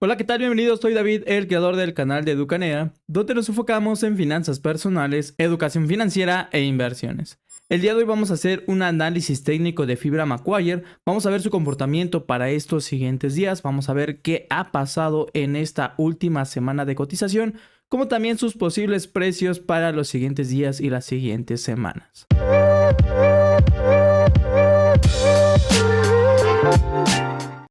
Hola, ¿qué tal? Bienvenidos, soy David, el creador del canal de Educanea, donde nos enfocamos en finanzas personales, educación financiera e inversiones. El día de hoy vamos a hacer un análisis técnico de fibra Macquarie, vamos a ver su comportamiento para estos siguientes días, vamos a ver qué ha pasado en esta última semana de cotización, como también sus posibles precios para los siguientes días y las siguientes semanas.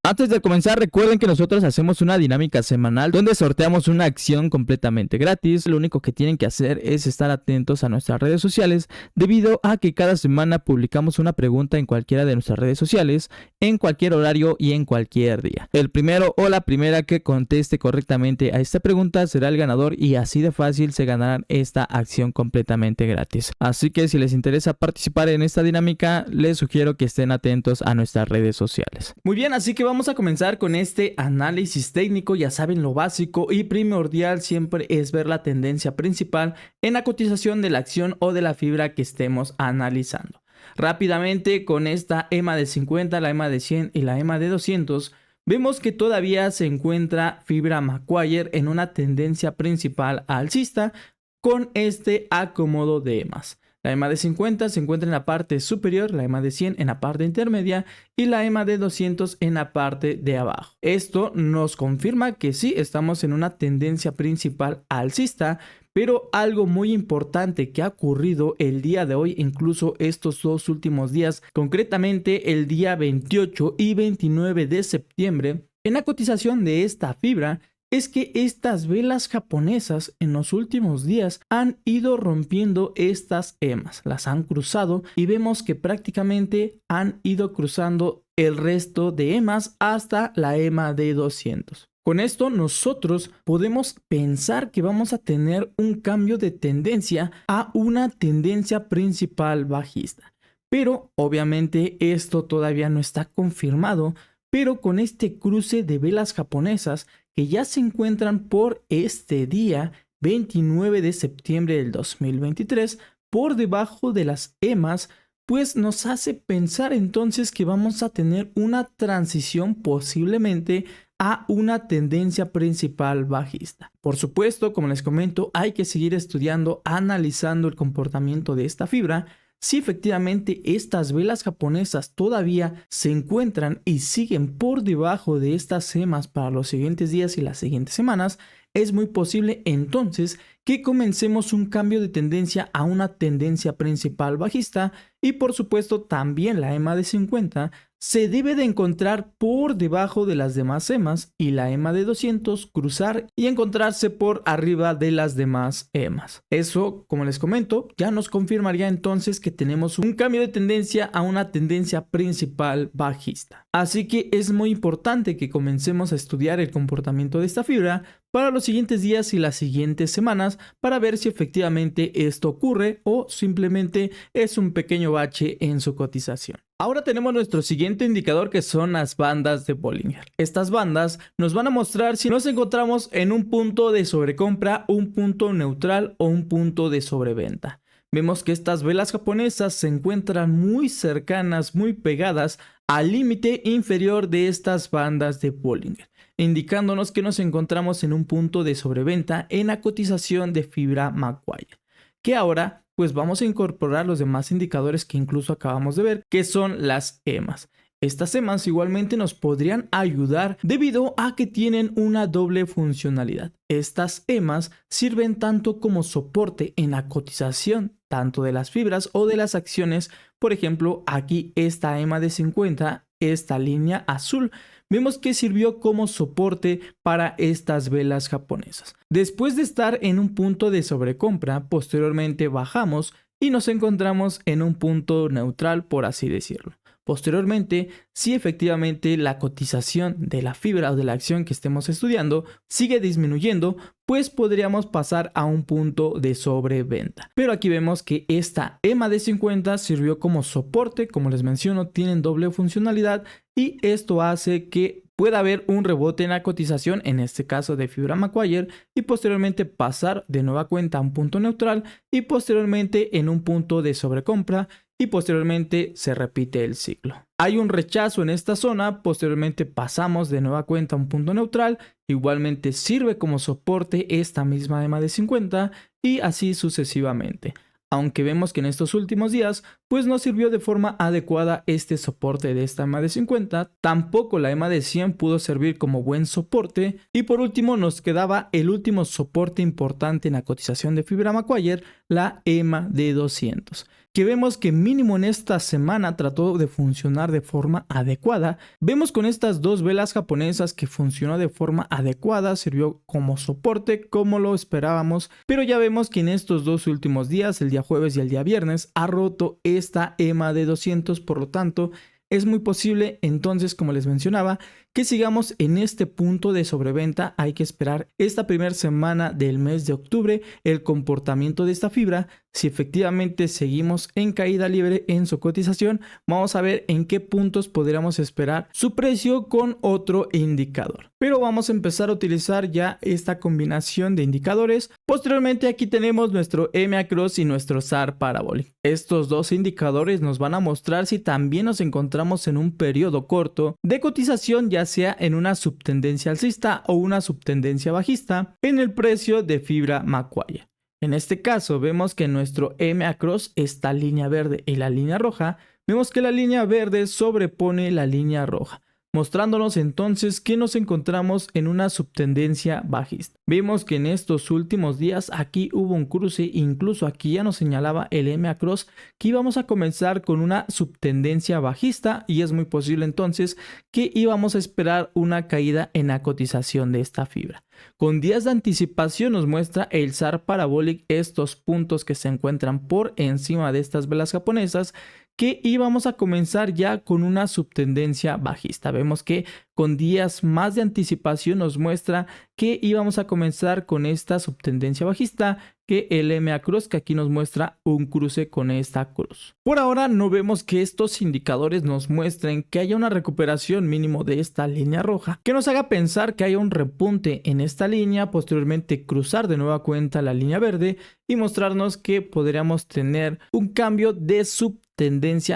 Antes de comenzar, recuerden que nosotros hacemos una dinámica semanal donde sorteamos una acción completamente gratis. Lo único que tienen que hacer es estar atentos a nuestras redes sociales, debido a que cada semana publicamos una pregunta en cualquiera de nuestras redes sociales, en cualquier horario y en cualquier día. El primero o la primera que conteste correctamente a esta pregunta será el ganador, y así de fácil se ganarán esta acción completamente gratis. Así que si les interesa participar en esta dinámica, les sugiero que estén atentos a nuestras redes sociales. Muy bien, así que vamos a comenzar con este análisis técnico. Ya saben, lo básico y primordial siempre es ver la tendencia principal en la cotización de la acción o de la fibra que estemos analizando. Rápidamente, con esta EMA de 50, la EMA de 100 y la EMA de 200, vemos que todavía se encuentra fibra Macquarie en una tendencia principal alcista con este acomodo de EMAs. La EMA de 50 se encuentra en la parte superior, la EMA de 100 en la parte intermedia y la EMA de 200 en la parte de abajo. Esto nos confirma que sí estamos en una tendencia principal alcista, pero algo muy importante que ha ocurrido el día de hoy, incluso estos dos últimos días, concretamente el día 28 y 29 de septiembre, en la cotización de esta fibra, es que estas velas japonesas en los últimos días han ido rompiendo estas EMAs, las han cruzado y vemos que prácticamente han ido cruzando el resto de EMAs hasta la EMA de 200. Con esto nosotros podemos pensar que vamos a tener un cambio de tendencia a una tendencia principal bajista. Pero obviamente esto todavía no está confirmado, pero con este cruce de velas japonesas que ya se encuentran por este día 29 de septiembre del 2023 por debajo de las EMAs, pues nos hace pensar entonces que vamos a tener una transición posiblemente a una tendencia principal bajista. Por supuesto, como les comento, hay que seguir estudiando, analizando el comportamiento de esta fibra. Si efectivamente estas velas japonesas todavía se encuentran y siguen por debajo de estas EMAs para los siguientes días y las siguientes semanas, es muy posible entonces que comencemos un cambio de tendencia a una tendencia principal bajista, y por supuesto también la EMA de 50 se debe de encontrar por debajo de las demás EMAs y la EMA de 200 cruzar y encontrarse por arriba de las demás EMAs. Eso, como les comento, ya nos confirmaría entonces que tenemos un cambio de tendencia a una tendencia principal bajista. Así que es muy importante que comencemos a estudiar el comportamiento de esta fibra para los siguientes días y las siguientes semanas, para ver si efectivamente esto ocurre o simplemente es un pequeño bache en su cotización. Ahora tenemos nuestro siguiente indicador, que son las bandas de Bollinger. Estas bandas nos van a mostrar si nos encontramos en un punto de sobrecompra, un punto neutral o un punto de sobreventa. Vemos que estas velas japonesas se encuentran muy cercanas, muy pegadas al límite inferior de estas bandas de Bollinger, indicándonos que nos encontramos en un punto de sobreventa en la cotización de fibra Macquarie, que ahora pues vamos a incorporar los demás indicadores que incluso acabamos de ver, que son las EMAs. Estas EMAs igualmente nos podrían ayudar debido a que tienen una doble funcionalidad. Estas EMAs sirven tanto como soporte en la cotización tanto de las fibras o de las acciones. Por ejemplo, aquí esta EMA de 50, esta línea azul, vemos que sirvió como soporte para estas velas japonesas. Después de estar en un punto de sobrecompra, posteriormente bajamos y nos encontramos en un punto neutral, por así decirlo. Posteriormente, si efectivamente la cotización de la fibra o de la acción que estemos estudiando sigue disminuyendo, pues podríamos pasar a un punto de sobreventa. Pero aquí vemos que esta EMA de 50 sirvió como soporte, como les menciono, tienen doble funcionalidad, y esto hace que pueda haber un rebote en la cotización, en este caso de fibra Macquarie, y posteriormente pasar de nueva cuenta a un punto neutral y posteriormente en un punto de sobrecompra y posteriormente se repite el ciclo. Hay un rechazo en esta zona, posteriormente pasamos de nueva cuenta a un punto neutral, igualmente sirve como soporte esta misma EMA de 50 y así sucesivamente. Aunque vemos que en estos últimos días pues no sirvió de forma adecuada este soporte de esta EMA de 50, tampoco la EMA de 100 pudo servir como buen soporte y por último nos quedaba el último soporte importante en la cotización de fibra Macquarie, la EMA de 200. Que vemos que mínimo en esta semana trató de funcionar de forma adecuada. Vemos con estas dos velas japonesas que funcionó de forma adecuada, sirvió como soporte como lo esperábamos, pero ya vemos que en estos dos últimos días, el día jueves y el día viernes, ha roto esta EMA de 200, por lo tanto es muy posible entonces, como les mencionaba, que sigamos en este punto de sobreventa. Hay que esperar esta primera semana del mes de octubre el comportamiento de esta fibra. Si efectivamente seguimos en caída libre en su cotización, vamos a ver en qué puntos podríamos esperar su precio con otro indicador. Pero vamos a empezar a utilizar ya esta combinación de indicadores. Posteriormente aquí tenemos nuestro EMA Cross y nuestro SAR Parabolic. Estos dos indicadores nos van a mostrar si también nos encontramos en un periodo corto de cotización, ya sea en una subtendencia alcista o una subtendencia bajista en el precio de fibra Macquarie. En este caso vemos que nuestro EMA Cross, esta línea verde y la línea roja, vemos que la línea verde sobrepone la línea roja, mostrándonos entonces que nos encontramos en una subtendencia bajista. Vemos que en estos últimos días aquí hubo un cruce, incluso aquí ya nos señalaba el EMA Cross que íbamos a comenzar con una subtendencia bajista y es muy posible entonces que íbamos a esperar una caída en la cotización de esta fibra. Con días de anticipación nos muestra el SAR Parabolic estos puntos que se encuentran por encima de estas velas japonesas, que íbamos a comenzar ya con una subtendencia bajista. Vemos que con días más de anticipación nos muestra que íbamos a comenzar con esta subtendencia bajista, que el EMA Cross, que aquí nos muestra un cruce con esta cruz. Por ahora no vemos que estos indicadores nos muestren que haya una recuperación mínimo de esta línea roja, que nos haga pensar que haya un repunte en esta línea, posteriormente cruzar de nueva cuenta la línea verde y mostrarnos que podríamos tener un cambio de subtendencia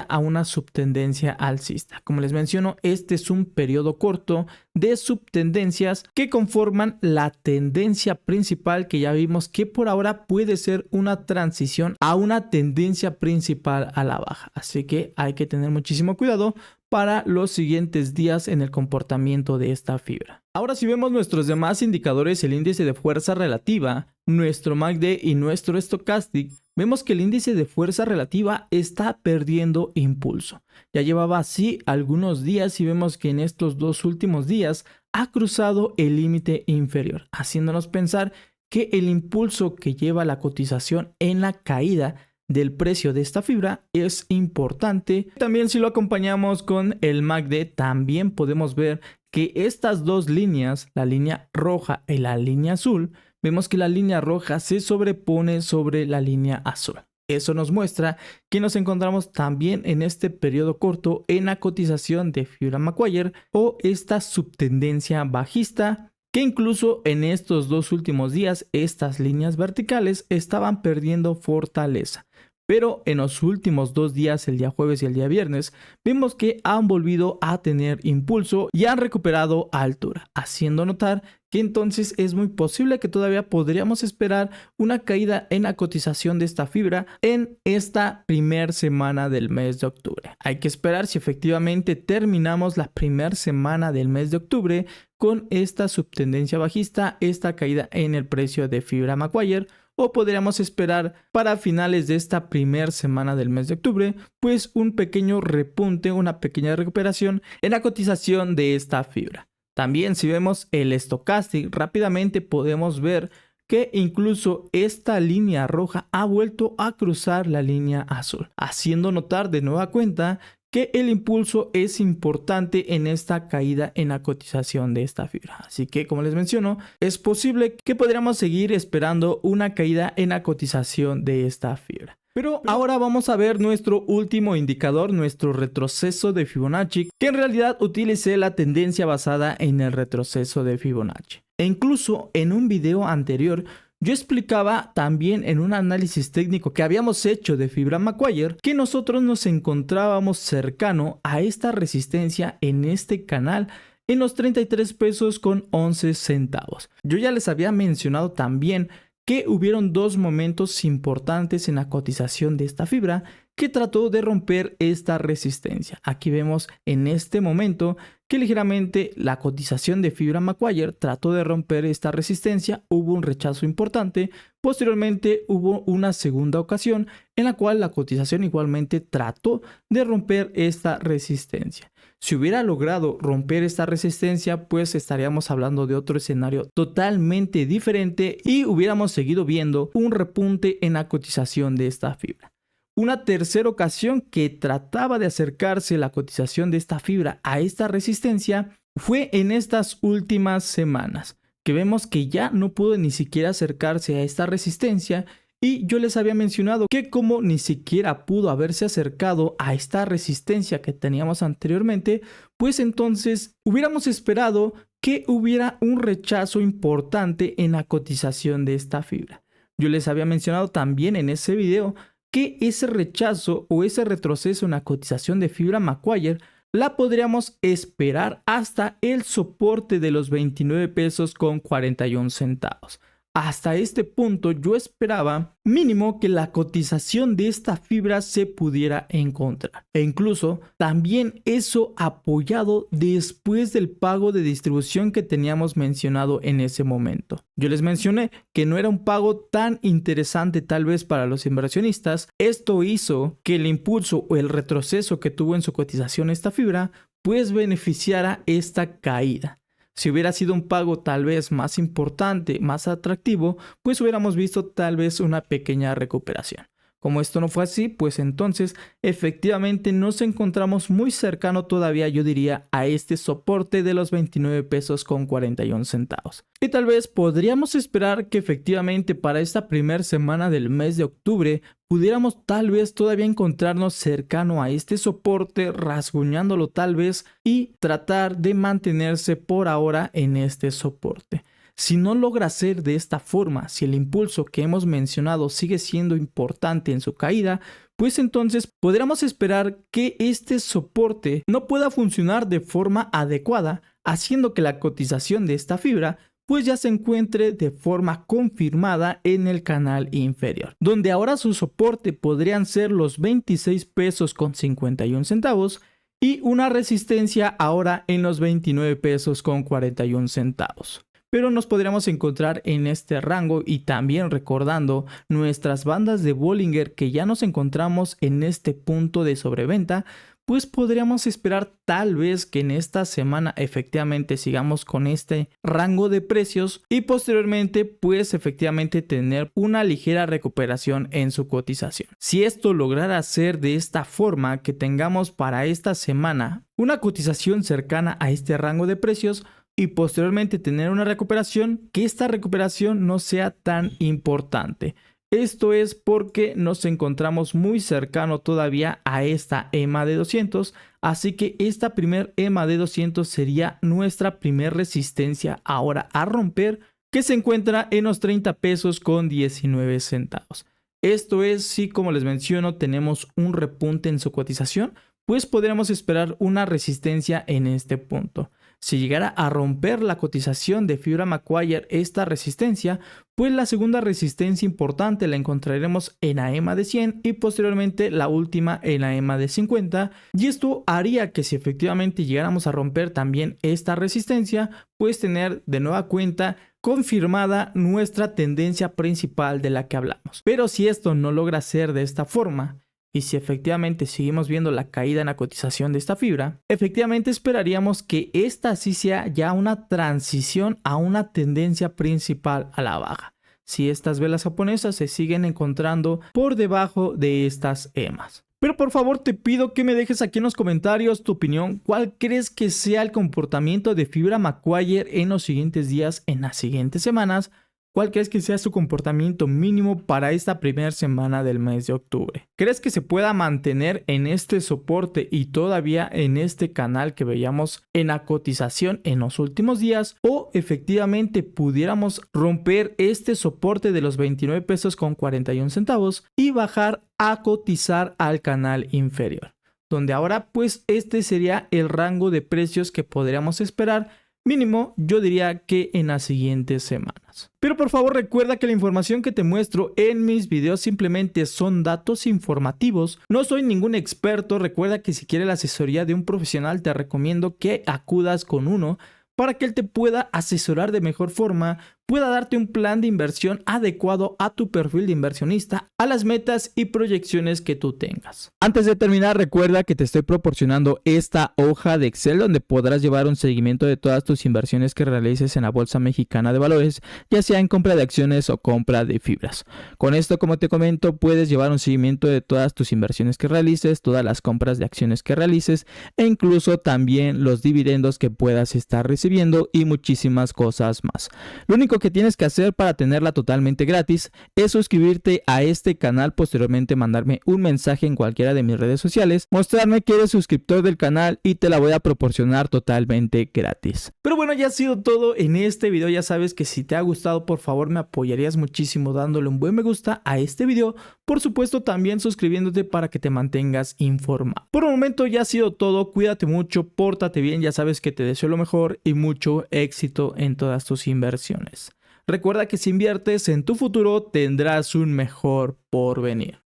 a una subtendencia alcista. Como les menciono, este es un periodo corto de subtendencias que conforman la tendencia principal, que ya vimos que por ahora puede ser una transición a una tendencia principal a la baja. Así que hay que tener muchísimo cuidado para los siguientes días en el comportamiento de esta fibra. Ahora, si vemos nuestros demás indicadores, el índice de fuerza relativa, nuestro MACD y nuestro Stochastic, vemos que el índice de fuerza relativa está perdiendo impulso. Ya llevaba así algunos días y vemos que en estos dos últimos días ha cruzado el límite inferior, haciéndonos pensar que el impulso que lleva la cotización en la caída del precio de esta fibra es importante. También si lo acompañamos con el MACD, también podemos ver que estas dos líneas, la línea roja y la línea azul, vemos que la línea roja se sobrepone sobre la línea azul. Eso nos muestra que nos encontramos también en este periodo corto en la cotización de fibra Macquarie o esta subtendencia bajista, que incluso en estos dos últimos días estas líneas verticales estaban perdiendo fortaleza. Pero en los últimos dos días, el día jueves y el día viernes, vemos que han volvido a tener impulso y han recuperado altura, haciendo notar que entonces es muy posible que todavía podríamos esperar una caída en la cotización de esta fibra en esta primera semana del mes de octubre. Hay que esperar si efectivamente terminamos la primera semana del mes de octubre con esta subtendencia bajista, esta caída en el precio de fibra Macquarie, o podríamos esperar para finales de esta primera semana del mes de octubre, pues un pequeño repunte, una pequeña recuperación en la cotización de esta fibra. También si vemos el Stochastic, rápidamente podemos ver que incluso esta línea roja ha vuelto a cruzar la línea azul, haciendo notar de nueva cuenta que el impulso es importante en esta caída en la cotización de esta fibra. Así que, como les menciono, es posible que podríamos seguir esperando una caída en la cotización de esta fibra. Pero ahora vamos a ver nuestro último indicador, nuestro retroceso de Fibonacci, que en realidad utilicé la tendencia basada en el retroceso de Fibonacci. E incluso en un video anterior yo explicaba también en un análisis técnico que habíamos hecho de fibra Macquarie que nosotros nos encontrábamos cercano a esta resistencia en este canal en los 33 pesos con 11 centavos. Yo ya les había mencionado también que hubieron dos momentos importantes en la cotización de esta fibra que trató de romper esta resistencia. Aquí vemos en este momento que ligeramente la cotización de fibra Macquarie trató de romper esta resistencia, hubo un rechazo importante, posteriormente hubo una segunda ocasión en la cual la cotización igualmente trató de romper esta resistencia. Si hubiera logrado romper esta resistencia, pues estaríamos hablando de otro escenario totalmente diferente y hubiéramos seguido viendo un repunte en la cotización de esta fibra. Una tercera ocasión que trataba de acercarse la cotización de esta fibra a esta resistencia fue en estas últimas semanas, que vemos que ya no pudo ni siquiera acercarse a esta resistencia. Y yo les había mencionado que como ni siquiera pudo haberse acercado a esta resistencia que teníamos anteriormente, pues entonces hubiéramos esperado que hubiera un rechazo importante en la cotización de esta fibra. Yo les había mencionado también en ese video que ese rechazo o ese retroceso en la cotización de fibra Macquarie la podríamos esperar hasta el soporte de los 29 pesos con 41 centavos. Hasta este punto yo esperaba mínimo que la cotización de esta fibra se pudiera encontrar. E incluso también eso apoyado después del pago de distribución que teníamos mencionado en ese momento. Yo les mencioné que no era un pago tan interesante tal vez para los inversionistas. Esto hizo que el impulso o el retroceso que tuvo en su cotización esta fibra pues beneficiara esta caída. Si hubiera sido un pago tal vez más importante, más atractivo, pues hubiéramos visto tal vez una pequeña recuperación. Como esto no fue así, pues entonces efectivamente nos encontramos muy cercano todavía, yo diría, a este soporte de los 29 pesos con 41 centavos. Y tal vez podríamos esperar que efectivamente para esta primera semana del mes de octubre pudiéramos tal vez todavía encontrarnos cercano a este soporte, rasguñándolo tal vez y tratar de mantenerse por ahora en este soporte. Si no logra ser de esta forma, si el impulso que hemos mencionado sigue siendo importante en su caída, pues entonces podríamos esperar que este soporte no pueda funcionar de forma adecuada, haciendo que la cotización de esta fibra pues ya se encuentre de forma confirmada en el canal inferior, donde ahora su soporte podrían ser los 26 pesos con 51 centavos y una resistencia ahora en los 29 pesos con 41 centavos. Pero nos podríamos encontrar en este rango y también recordando nuestras bandas de Bollinger que ya nos encontramos en este punto de sobreventa, pues podríamos esperar tal vez que en esta semana efectivamente sigamos con este rango de precios y posteriormente pues efectivamente tener una ligera recuperación en su cotización. Si esto lograra ser de esta forma, que tengamos para esta semana una cotización cercana a este rango de precios, y posteriormente tener una recuperación, que esta recuperación no sea tan importante. Esto es porque nos encontramos muy cercano todavía a esta EMA de 200, así que esta primer EMA de 200 sería nuestra primer resistencia ahora a romper, que se encuentra en los 30 pesos con 19 centavos. Esto es si, como les menciono, tenemos un repunte en su cotización, pues podríamos esperar una resistencia en este punto. Si llegara a romper la cotización de fibra Macquarie esta resistencia, pues la segunda resistencia importante la encontraremos en la EMA de 100 y posteriormente la última en la EMA de 50, y esto haría que si efectivamente llegáramos a romper también esta resistencia, pues tener de nueva cuenta confirmada nuestra tendencia principal de la que hablamos. Pero si esto no logra ser de esta forma, y si efectivamente seguimos viendo la caída en la cotización de esta fibra, efectivamente esperaríamos que esta sí sea ya una transición a una tendencia principal a la baja. Si estas velas japonesas se siguen encontrando por debajo de estas EMAs. Pero por favor te pido que me dejes aquí en los comentarios tu opinión. ¿Cuál crees que sea el comportamiento de fibra Macquarie en los siguientes días, en las siguientes semanas? ¿cuál crees que sea su comportamiento mínimo para esta primera semana del mes de octubre? ¿Crees que se pueda mantener en este soporte y todavía en este canal que veíamos en la cotización en los últimos días? ¿O efectivamente pudiéramos romper este soporte de los 29 pesos con 41 centavos y bajar a cotizar al canal inferior? Donde ahora pues este sería el rango de precios que podríamos esperar, mínimo yo diría que en las siguientes semanas. Pero por favor recuerda que la información que te muestro en mis videos simplemente son datos informativos, no soy ningún experto. Recuerda que si quieres la asesoría de un profesional te recomiendo que acudas con uno para que él te pueda asesorar de mejor forma, pueda darte un plan de inversión adecuado a tu perfil de inversionista, a las metas y proyecciones que tú tengas. Antes de terminar, recuerda que te estoy proporcionando esta hoja de Excel donde podrás llevar un seguimiento de todas tus inversiones que realices en la Bolsa Mexicana de Valores, ya sea en compra de acciones o compra de fibras. Con esto, como te comento, puedes llevar un seguimiento de todas tus inversiones que realices, todas las compras de acciones que realices e incluso también los dividendos que puedas estar recibiendo y muchísimas cosas más. Lo único que tienes que hacer para tenerla totalmente gratis es suscribirte a este canal, posteriormente mandarme un mensaje en cualquiera de mis redes sociales, mostrarme que eres suscriptor del canal y te la voy a proporcionar totalmente gratis. Pero bueno, ya ha sido todo en este video. Ya sabes que si te ha gustado, por favor me apoyarías muchísimo dándole un buen me gusta a este video, por supuesto también suscribiéndote para que te mantengas informado. Por el momento ya ha sido todo, cuídate mucho, pórtate bien, ya sabes que te deseo lo mejor y mucho éxito en todas tus inversiones. Recuerda que si inviertes en tu futuro tendrás un mejor porvenir.